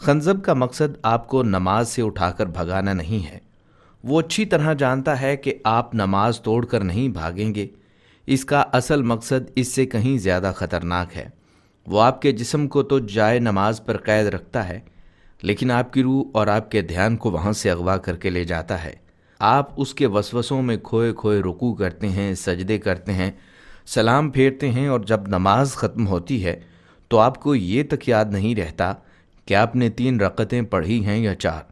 خنزب کا مقصد آپ کو نماز سے اٹھا کر بھگانا نہیں ہے۔ وہ اچھی طرح جانتا ہے کہ آپ نماز توڑ کر نہیں بھاگیں گے۔ اس کا اصل مقصد اس سے کہیں زیادہ خطرناک ہے۔ وہ آپ کے جسم کو تو جائے نماز پر قید رکھتا ہے، لیکن آپ کی روح اور آپ کے دھیان کو وہاں سے اغوا کر کے لے جاتا ہے۔ آپ اس کے وسوسوں میں کھوئے کھوئے رکوع کرتے ہیں، سجدے کرتے ہیں، سلام پھیرتے ہیں، اور جب نماز ختم ہوتی ہے تو آپ کو یہ تک یاد نہیں رہتا کہ آپ نے 3 رکعتیں پڑھی ہیں یا 4۔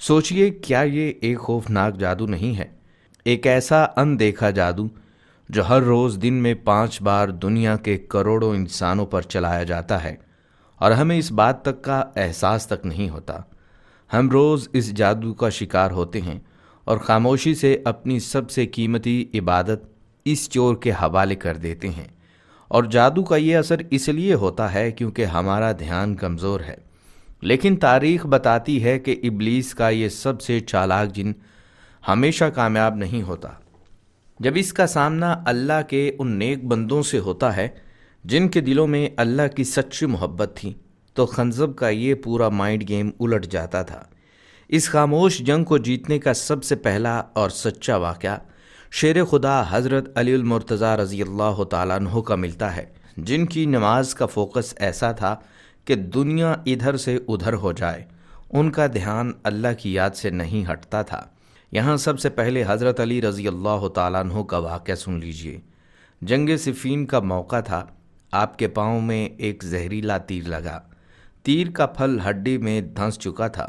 سوچئے، کیا یہ ایک خوفناک جادو نہیں ہے؟ ایک ایسا اندیکھا جادو جو ہر روز دن میں 5 بار دنیا کے کروڑوں انسانوں پر چلایا جاتا ہے، اور ہمیں اس بات تک کا احساس تک نہیں ہوتا۔ ہم روز اس جادو کا شکار ہوتے ہیں اور خاموشی سے اپنی سب سے قیمتی عبادت اس چور کے حوالے کر دیتے ہیں۔ اور جادو کا یہ اثر اس لیے ہوتا ہے کیونکہ ہمارا دھیان کمزور ہے۔ لیکن تاریخ بتاتی ہے کہ ابلیس کا یہ سب سے چالاک جن ہمیشہ کامیاب نہیں ہوتا۔ جب اس کا سامنا اللہ کے ان نیک بندوں سے ہوتا ہے جن کے دلوں میں اللہ کی سچی محبت تھی، تو خنزب کا یہ پورا مائنڈ گیم الٹ جاتا تھا۔ اس خاموش جنگ کو جیتنے کا سب سے پہلا اور سچا واقعہ شیر خدا حضرت علی المرتضیٰ رضی اللہ تعالیٰ عنہ کا ملتا ہے، جن کی نماز کا فوکس ایسا تھا کہ دنیا ادھر سے ادھر ہو جائے، ان کا دھیان اللہ کی یاد سے نہیں ہٹتا تھا۔ یہاں سب سے پہلے حضرت علی رضی اللہ تعالیٰ عنہ کا واقعہ سن لیجئے۔ جنگ صفین کا موقع تھا۔ آپ کے پاؤں میں ایک زہریلا تیر لگا۔ تیر کا پھل ہڈی میں دھنس چکا تھا۔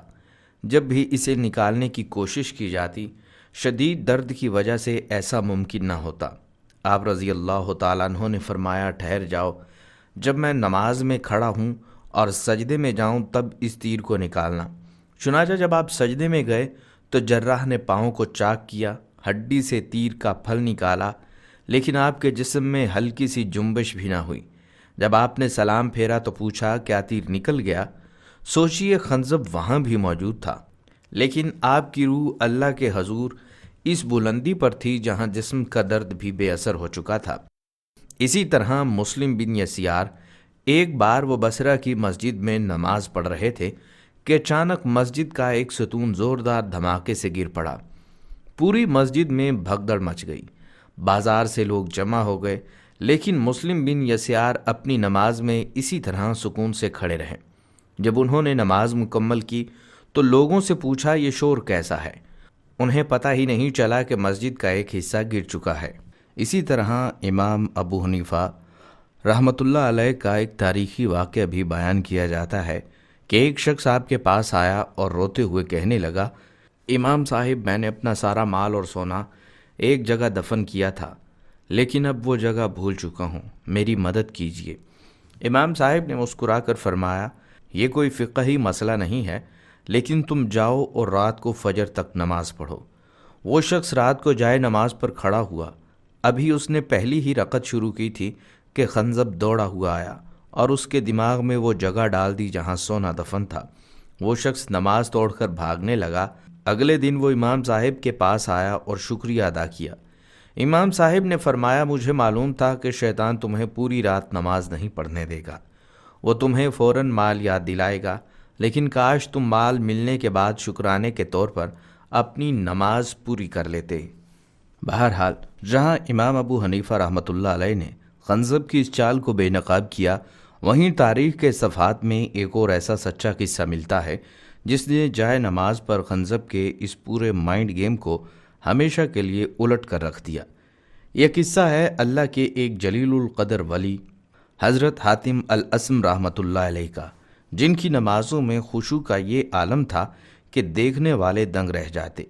جب بھی اسے نکالنے کی کوشش کی جاتی، شدید درد کی وجہ سے ایسا ممکن نہ ہوتا۔ آپ رضی اللہ تعالیٰ عنہ نے فرمایا، ٹھہر جاؤ، جب میں نماز میں کھڑا ہوں اور سجدے میں جاؤں تب اس تیر کو نکالنا۔ چنانچہ جب آپ سجدے میں گئے تو جراح نے پاؤں کو چاک کیا، ہڈی سے تیر کا پھل نکالا، لیکن آپ کے جسم میں ہلکی سی جنبش بھی نہ ہوئی۔ جب آپ نے سلام پھیرا تو پوچھا، کیا تیر نکل گیا؟ سوچئے، خنزب وہاں بھی موجود تھا، لیکن آپ کی روح اللہ کے حضور اس بلندی پر تھی جہاں جسم کا درد بھی بے اثر ہو چکا تھا۔ اسی طرح مسلم بن یسار، ایک بار وہ بصرہ کی مسجد میں نماز پڑھ رہے تھے کہ اچانک مسجد کا ایک ستون زوردار دھماکے سے گر پڑا۔ پوری مسجد میں بھگدڑ مچ گئی، بازار سے لوگ جمع ہو گئے، لیکن مسلم بن یسار اپنی نماز میں اسی طرح سکون سے کھڑے رہے۔ جب انہوں نے نماز مکمل کی تو لوگوں سے پوچھا، یہ شور کیسا ہے؟ انہیں پتہ ہی نہیں چلا کہ مسجد کا ایک حصہ گر چکا ہے۔ اسی طرح امام ابو حنیفہ رحمۃ اللہ علیہ کا ایک تاریخی واقعہ بھی بیان کیا جاتا ہے کہ ایک شخص آپ کے پاس آیا اور روتے ہوئے کہنے لگا، امام صاحب، میں نے اپنا سارا مال اور سونا ایک جگہ دفن کیا تھا، لیکن اب وہ جگہ بھول چکا ہوں، میری مدد کیجیے۔ امام صاحب نے مسکرا کر فرمایا، یہ کوئی فقہی مسئلہ نہیں ہے، لیکن تم جاؤ اور رات کو فجر تک نماز پڑھو۔ وہ شخص رات کو جائے نماز پر کھڑا ہوا۔ ابھی اس نے پہلی ہی رکعت شروع کی تھی کہ خنزب دوڑا ہوا آیا اور اس کے دماغ میں وہ جگہ ڈال دی جہاں سونا دفن تھا۔ وہ شخص نماز توڑ کر بھاگنے لگا۔ اگلے دن وہ امام صاحب کے پاس آیا اور شکریہ ادا کیا۔ امام صاحب نے فرمایا، مجھے معلوم تھا کہ شیطان تمہیں پوری رات نماز نہیں پڑھنے دے گا، وہ تمہیں فوراً مال یاد دلائے گا، لیکن کاش تم مال ملنے کے بعد شکرانے کے طور پر اپنی نماز پوری کر لیتے۔ بہرحال، جہاں امام ابو حنیفہ رحمۃ اللہ علیہ نے خنزب کی اس چال کو بے نقاب کیا، وہیں تاریخ کے صفحات میں ایک اور ایسا سچا قصہ ملتا ہے جس نے جائے نماز پر خنزب کے اس پورے مائنڈ گیم کو ہمیشہ کے لیے الٹ کر رکھ دیا۔ یہ قصہ ہے اللہ کے ایک جلیل القدر ولی حضرت حاتم الاسم رحمۃ اللہ علیہ کا، جن کی نمازوں میں خشوع کا یہ عالم تھا کہ دیکھنے والے دنگ رہ جاتے۔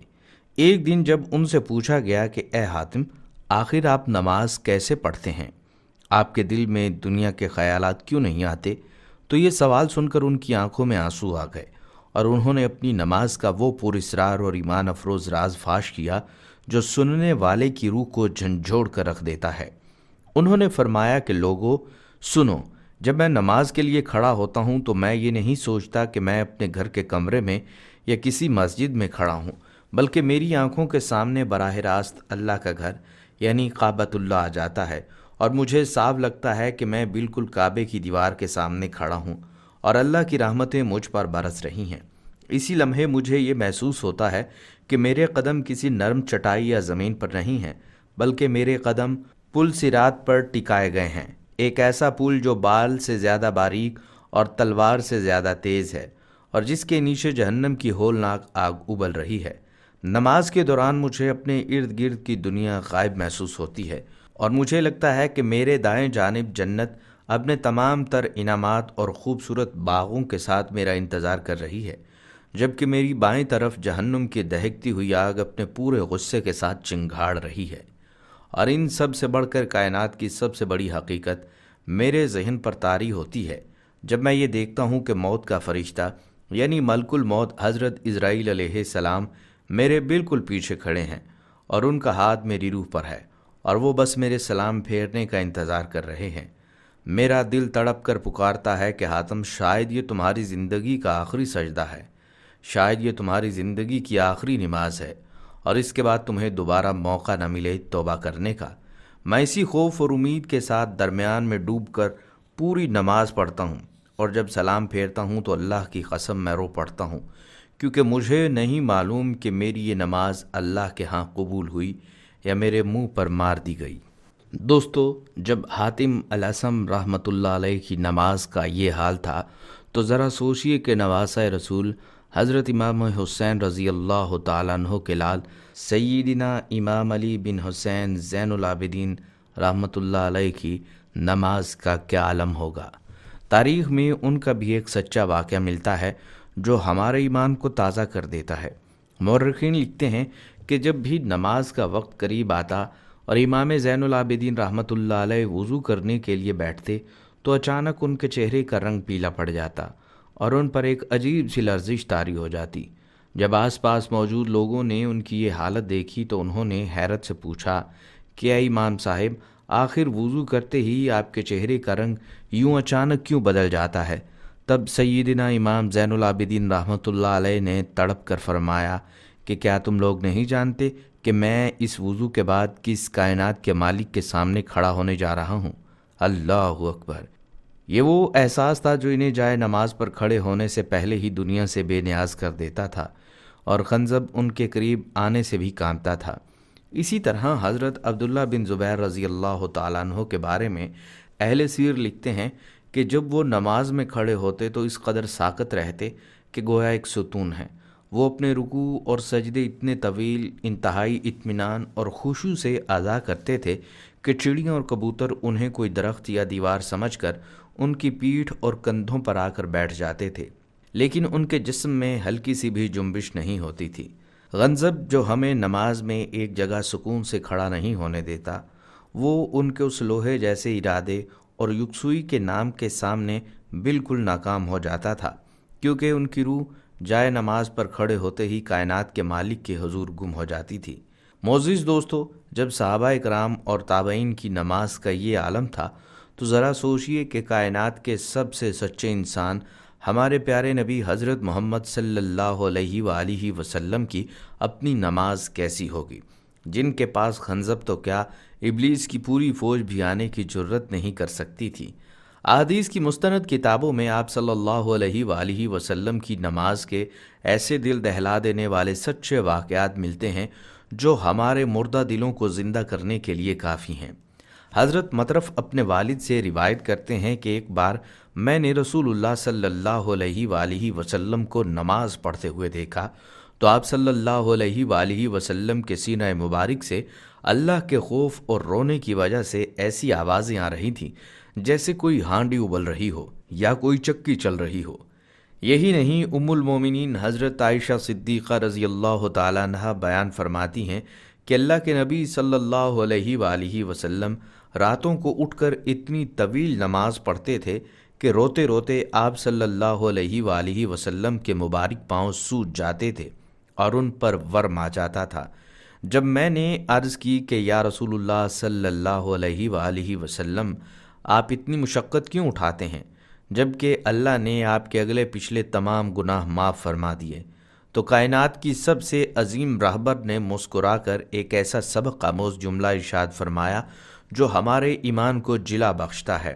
ایک دن جب ان سے پوچھا گیا کہ اے حاتم، آخر آپ نماز کیسے پڑھتے ہیں؟ آپ کے دل میں دنیا کے خیالات کیوں نہیں آتے؟ تو یہ سوال سن کر ان کی آنکھوں میں آنسو آ گئے اور انہوں نے اپنی نماز کا وہ پراسرار اور ایمان افروز راز فاش کیا جو سننے والے کی روح کو جھنجھوڑ کر رکھ دیتا ہے۔ انہوں نے فرمایا کہ لوگو سنو، جب میں نماز کے لیے کھڑا ہوتا ہوں تو میں یہ نہیں سوچتا کہ میں اپنے گھر کے کمرے میں یا کسی مسجد میں کھڑا ہوں، بلکہ میری آنکھوں کے سامنے براہ راست اللہ کا گھر یعنی کعبۃ اللہ آ جاتا ہے، اور مجھے صاف لگتا ہے کہ میں بالکل کعبے کی دیوار کے سامنے کھڑا ہوں، اور اللہ کی رحمتیں مجھ پر برس رہی ہیں۔ اسی لمحے مجھے یہ محسوس ہوتا ہے کہ میرے قدم کسی نرم چٹائی یا زمین پر نہیں ہیں، بلکہ میرے قدم پل صراط پر ٹکائے گئے ہیں، ایک ایسا پل جو بال سے زیادہ باریک اور تلوار سے زیادہ تیز ہے، اور جس کے نیچے جہنم کی ہولناک آگ ابل رہی ہے۔ نماز کے دوران مجھے اپنے ارد گرد کی دنیا غائب محسوس ہوتی ہے، اور مجھے لگتا ہے کہ میرے دائیں جانب جنت اپنے تمام تر انعامات اور خوبصورت باغوں کے ساتھ میرا انتظار کر رہی ہے، جبکہ میری بائیں طرف جہنم کی دہکتی ہوئی آگ اپنے پورے غصے کے ساتھ چنگھاڑ رہی ہے۔ اور ان سب سے بڑھ کر کائنات کی سب سے بڑی حقیقت میرے ذہن پر طاری ہوتی ہے جب میں یہ دیکھتا ہوں کہ موت کا فرشتہ یعنی ملک الموت حضرت اسرائیل علیہ السلام میرے بالکل پیچھے کھڑے ہیں، اور ان کا ہاتھ میری روح پر ہے، اور وہ بس میرے سلام پھیرنے کا انتظار کر رہے ہیں۔ میرا دل تڑپ کر پکارتا ہے کہ حاتم، شاید یہ تمہاری زندگی کا آخری سجدہ ہے، شاید یہ تمہاری زندگی کی آخری نماز ہے، اور اس کے بعد تمہیں دوبارہ موقع نہ ملے توبہ کرنے کا۔ میں اسی خوف اور امید کے ساتھ درمیان میں ڈوب کر پوری نماز پڑھتا ہوں، اور جب سلام پھیرتا ہوں تو اللہ کی قسم میں رو پڑتا ہوں، کیونکہ مجھے نہیں معلوم کہ میری یہ نماز اللہ کے ہاں قبول ہوئی یا میرے منہ پر مار دی گئی۔ دوستو، جب حاتم الاسم رحمۃ اللہ علیہ کی نماز کا یہ حال تھا تو ذرا سوچئے کہ نواسۂ رسول حضرت امام حسین رضی اللہ تعالیٰ عنہ کے لال سیدنا امام علی بن حسین زین العابدین رحمۃ اللہ علیہ کی نماز کا کیا عالم ہوگا۔ تاریخ میں ان کا بھی ایک سچا واقعہ ملتا ہے جو ہمارے ایمان کو تازہ کر دیتا ہے۔ مورخین لکھتے ہیں کہ جب بھی نماز کا وقت قریب آتا اور امام زین العابدین رحمۃ اللہ علیہ وضو کرنے کے لیے بیٹھتے تو اچانک ان کے چہرے کا رنگ پیلا پڑ جاتا اور ان پر ایک عجیب سی لرزش طاری ہو جاتی۔ جب آس پاس موجود لوگوں نے ان کی یہ حالت دیکھی تو انہوں نے حیرت سے پوچھا کہ اے امام صاحب، آخر وضو کرتے ہی آپ کے چہرے کا رنگ یوں اچانک کیوں بدل جاتا ہے؟ تب سیدنا امام زین العابدین رحمۃ اللہ علیہ نے تڑپ کر فرمایا کہ کیا تم لوگ نہیں جانتے کہ میں اس وضو کے بعد کس کائنات کے مالک کے سامنے کھڑا ہونے جا رہا ہوں؟ اللہ اکبر! یہ وہ احساس تھا جو انہیں جائے نماز پر کھڑے ہونے سے پہلے ہی دنیا سے بے نیاز کر دیتا تھا، اور خنزب ان کے قریب آنے سے بھی کانپتا تھا۔ اسی طرح حضرت عبداللہ بن زبیر رضی اللہ تعالیٰ عنہ کے بارے میں اہل سیر لکھتے ہیں کہ جب وہ نماز میں کھڑے ہوتے تو اس قدر ساکت رہتے کہ گویا ایک ستون ہے۔ وہ اپنے رکوع اور سجدے اتنے طویل، انتہائی اطمینان اور خشوع سے ادا کرتے تھے کہ چڑیاں اور کبوتر انہیں کوئی درخت یا دیوار سمجھ کر ان کی پیٹھ اور کندھوں پر آ کر بیٹھ جاتے تھے، لیکن ان کے جسم میں ہلکی سی بھی جنبش نہیں ہوتی تھی۔ غنزب جو ہمیں نماز میں ایک جگہ سکون سے کھڑا نہیں ہونے دیتا، وہ ان کے اس لوہے جیسے ارادے اور یکسوئی کے نام کے سامنے بالکل ناکام ہو جاتا تھا، کیونکہ ان کی روح جائے نماز پر کھڑے ہوتے ہی کائنات کے مالک کے حضور گم ہو جاتی تھی۔ معزز دوستو، جب صحابہ کرام اور تابعین کی نماز کا یہ عالم تھا تو ذرا سوچئے کہ کائنات کے سب سے سچے انسان ہمارے پیارے نبی حضرت محمد صلی اللہ علیہ وآلہ وسلم کی اپنی نماز کیسی ہوگی، جن کے پاس خنزب تو کیا ابلیس کی پوری فوج بھی آنے کی جرت نہیں کر سکتی تھی۔ احادیث کی مستند کتابوں میں آپ صلی اللہ علیہ وآلہ وسلم کی نماز کے ایسے دل دہلا دینے والے سچے واقعات ملتے ہیں جو ہمارے مردہ دلوں کو زندہ کرنے کے لیے کافی ہیں۔ حضرت مطرف اپنے والد سے روایت کرتے ہیں کہ ایک بار میں نے رسول اللہ صلی اللہ علیہ وآلہ وسلم کو نماز پڑھتے ہوئے دیکھا تو آپ صلی اللہ علیہ وآلہ وسلم کے سینہ مبارک سے اللہ کے خوف اور رونے کی وجہ سے ایسی آوازیں آ رہی تھیں جیسے کوئی ہانڈی ابل رہی ہو یا کوئی چکی چل رہی ہو۔ یہی نہیں، ام المومنین حضرت عائشہ صدیقہ رضی اللہ تعالیٰ عنہا بیان فرماتی ہیں کہ اللہ کے نبی صلی اللہ علیہ وآلہ وسلم راتوں کو اٹھ کر اتنی طویل نماز پڑھتے تھے کہ روتے روتے آپ صلی اللہ علیہ وآلہ وسلم کے مبارک پاؤں سوج جاتے تھے اور ان پر ورم آ جاتا تھا۔ جب میں نے عرض کی کہ یا رسول اللہ صلی اللہ علیہ وآلہ وسلم، آپ اتنی مشقت کیوں اٹھاتے ہیں جبکہ اللہ نے آپ کے اگلے پچھلے تمام گناہ معاف فرما دیے، تو کائنات کی سب سے عظیم راہبر نے مسکرا کر ایک ایسا سبق آموز جملہ ارشاد فرمایا جو ہمارے ایمان کو جلا بخشتا ہے۔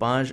5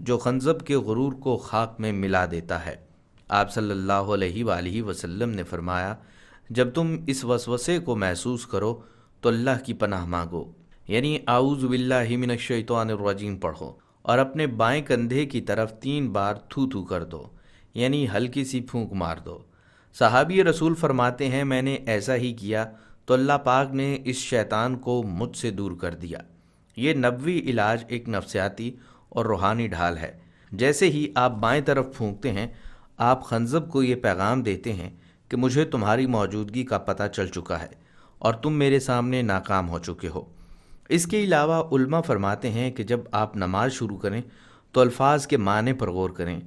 جو خنزب کے غرور کو خاک میں ملا دیتا ہے۔ آپ صلی اللہ علیہ وآلہ وسلم نے فرمایا، جب تم اس وسوسے کو محسوس کرو تو اللہ کی پناہ مانگو، یعنی اعوذ باللہ من الشیطان الرجیم پڑھو، اور اپنے بائیں کندھے کی طرف 3 بار تھو تھو کر دو، یعنی ہلکی سی پھونک مار دو۔ صحابی رسول فرماتے ہیں، میں نے ایسا ہی کیا تو اللہ پاک نے اس شیطان کو مجھ سے دور کر دیا۔ یہ نبوی علاج ایک نفسیاتی اور روحانی ڈھال ہے۔ جیسے ہی آپ بائیں طرف پھونکتے ہیں، آپ خنزب کو یہ پیغام دیتے ہیں کہ مجھے تمہاری موجودگی کا پتہ چل چکا ہے اور تم میرے سامنے ناکام ہو چکے ہو۔ اس کے علاوہ علماء فرماتے ہیں کہ جب آپ نماز شروع کریں تو الفاظ کے معنی پر غور کریں۔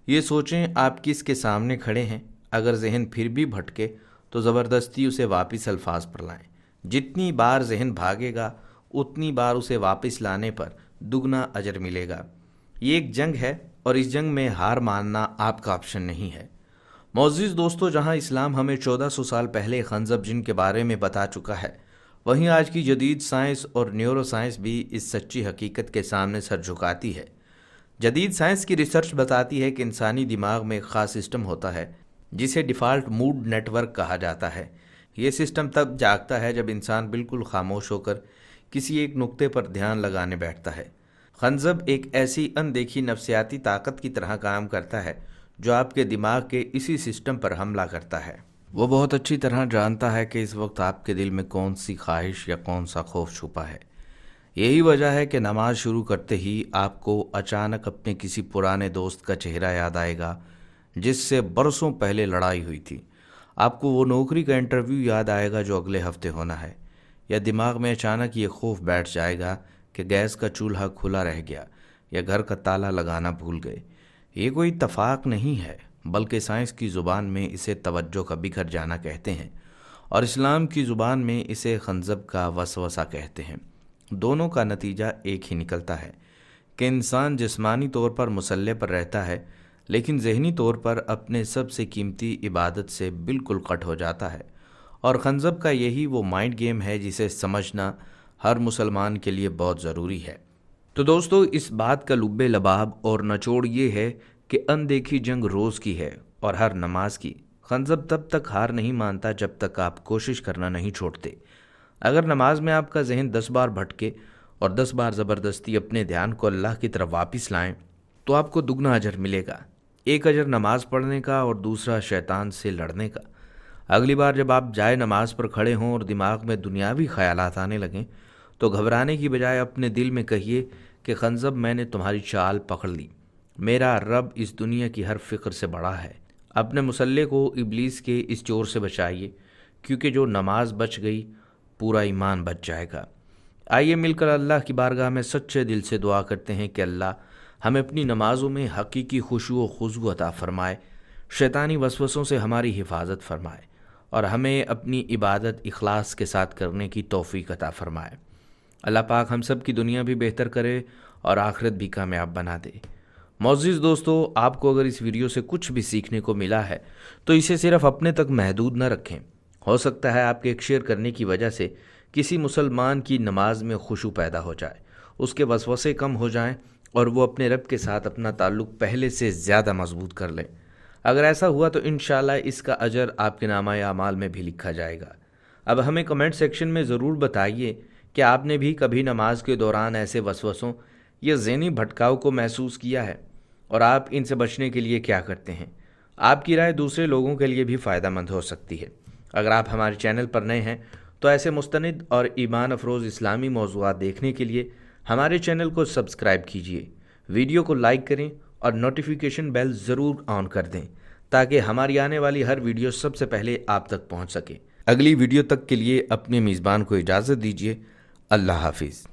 یہ سوچیں آپ کس کے سامنے کھڑے ہیں۔ اگر ذہن پھر بھی بھٹکے تو زبردستی اسے واپس الفاظ پر لائیں۔ جتنی بار ذہن بھاگے گا اتنی بار اسے واپس لانے پر دگنا اجر ملے گا۔ یہ ایک جنگ ہے اور اس جنگ میں ہار ماننا آپ کا آپشن نہیں ہے۔ معزز دوستو، جہاں اسلام ہمیں 1400 سال پہلے خنزب جن کے بارے میں بتا چکا ہے، وہیں آج کی جدید سائنس اور نیورو سائنس بھی اس سچی حقیقت کے سامنے سر جھکاتی ہے۔ جدید سائنس کی ریسرچ بتاتی ہے کہ انسانی دماغ میں ایک خاص سسٹم ہوتا ہے جسے ڈیفالٹ موڈ نیٹ ورک کہا جاتا ہے۔ یہ سسٹم تب جاگتا ہے جب انسان بالکل خاموش ہو کر کسی ایک نقطے پر دھیان لگانے بیٹھتا ہے۔ خنزب ایک ایسی اندیکھی نفسیاتی طاقت کی طرح کام کرتا ہے جو آپ کے دماغ کے اسی سسٹم پر حملہ کرتا ہے۔ وہ بہت اچھی طرح جانتا ہے کہ اس وقت آپ کے دل میں کون سی خواہش یا کون سا خوف چھپا ہے۔ یہی وجہ ہے کہ نماز شروع کرتے ہی آپ کو اچانک اپنے کسی پرانے دوست کا چہرہ یاد آئے گا جس سے برسوں پہلے لڑائی ہوئی تھی۔ آپ کو وہ نوکری کا انٹرویو یاد آئے گا جو اگلے ہفتے ہونا ہے، یا دماغ میں اچانک یہ خوف بیٹھ جائے گا کہ گیس کا چولہا کھلا رہ گیا یا گھر کا تالا لگانا بھول گئے۔ یہ کوئی اتفاق نہیں ہے، بلکہ سائنس کی زبان میں اسے توجہ کا بکھر جانا کہتے ہیں، اور اسلام کی زبان میں اسے خنزب کا وسوسہ کہتے ہیں۔ دونوں کا نتیجہ ایک ہی نکلتا ہے کہ انسان جسمانی طور پر مسلح پر رہتا ہے لیکن ذہنی طور پر اپنے سب سے قیمتی عبادت سے بالکل کٹ ہو جاتا ہے، اور خنزب کا یہی وہ مائنڈ گیم ہے جسے سمجھنا ہر مسلمان کے لیے بہت ضروری ہے۔ تو دوستو، اس بات کا لب لباب اور نچوڑ یہ ہے کہ اندیکھی جنگ روز کی ہے اور ہر نماز کی۔ خنزب تب تک ہار نہیں مانتا جب تک آپ کوشش کرنا نہیں چھوڑتے۔ اگر نماز میں آپ کا ذہن 10 بار بھٹکے اور 10 بار زبردستی اپنے دھیان کو اللہ کی طرف واپس لائیں تو آپ کو دگنا اجر ملے گا۔ ایک اجر نماز پڑھنے کا اور دوسرا شیطان سے لڑنے کا۔ اگلی بار جب آپ جائے نماز پر کھڑے ہوں اور دماغ میں دنیاوی خیالات آنے لگیں تو گھبرانے کی بجائے اپنے دل میں کہیے کہ خنزب، میں نے تمہاری چال پکڑ لی، میرا رب اس دنیا کی ہر فکر سے بڑا ہے۔ اپنے مسلح کو ابلیس کے اس چور سے بچائیے، کیونکہ جو نماز بچ گئی پورا ایمان بچ جائے گا۔ آئیے مل کر اللہ کی بارگاہ میں سچے دل سے دعا کرتے ہیں کہ اللہ ہمیں اپنی نمازوں میں حقیقی خشوع و خضوع عطا فرمائے، شیطانی وسوسوں سے ہماری حفاظت فرمائے، اور ہمیں اپنی عبادت اخلاص کے ساتھ کرنے کی توفیق عطا فرمائے۔ اللہ پاک ہم سب کی دنیا بھی بہتر کرے اور آخرت بھی کامیاب بنا دے۔ معزز دوستو، آپ کو اگر اس ویڈیو سے کچھ بھی سیکھنے کو ملا ہے تو اسے صرف اپنے تک محدود نہ رکھیں۔ ہو سکتا ہے آپ کے ایک شیئر کرنے کی وجہ سے کسی مسلمان کی نماز میں خشوع پیدا ہو جائے، اس کے وسوسے کم ہو جائیں اور وہ اپنے رب کے ساتھ اپنا تعلق پہلے سے زیادہ مضبوط کر لیں۔ اگر ایسا ہوا تو انشاءاللہ اس کا اجر آپ کے نامہ اعمال میں بھی لکھا جائے گا۔ اب ہمیں کمنٹ سیکشن میں ضرور بتائیے کہ آپ نے بھی کبھی نماز کے دوران ایسے وسوسوں یا ذہنی بھٹکاؤ کو محسوس کیا ہے، اور آپ ان سے بچنے کے لیے کیا کرتے ہیں۔ آپ کی رائے دوسرے لوگوں کے لیے بھی فائدہ مند ہو سکتی ہے۔ اگر آپ ہمارے چینل پر نئے ہیں تو ایسے مستند اور ایمان افروز اسلامی موضوعات دیکھنے کے لیے ہمارے چینل کو سبسکرائب کیجیے، ویڈیو کو لائک کریں اور نوٹیفیکیشن بیل ضرور آن کر دیں تاکہ ہماری آنے والی ہر ویڈیو سب سے پہلے آپ تک پہنچ سکے۔ اگلی ویڈیو تک کے لیے اپنے میزبان کو اجازت دیجیے۔ اللہ حافظ۔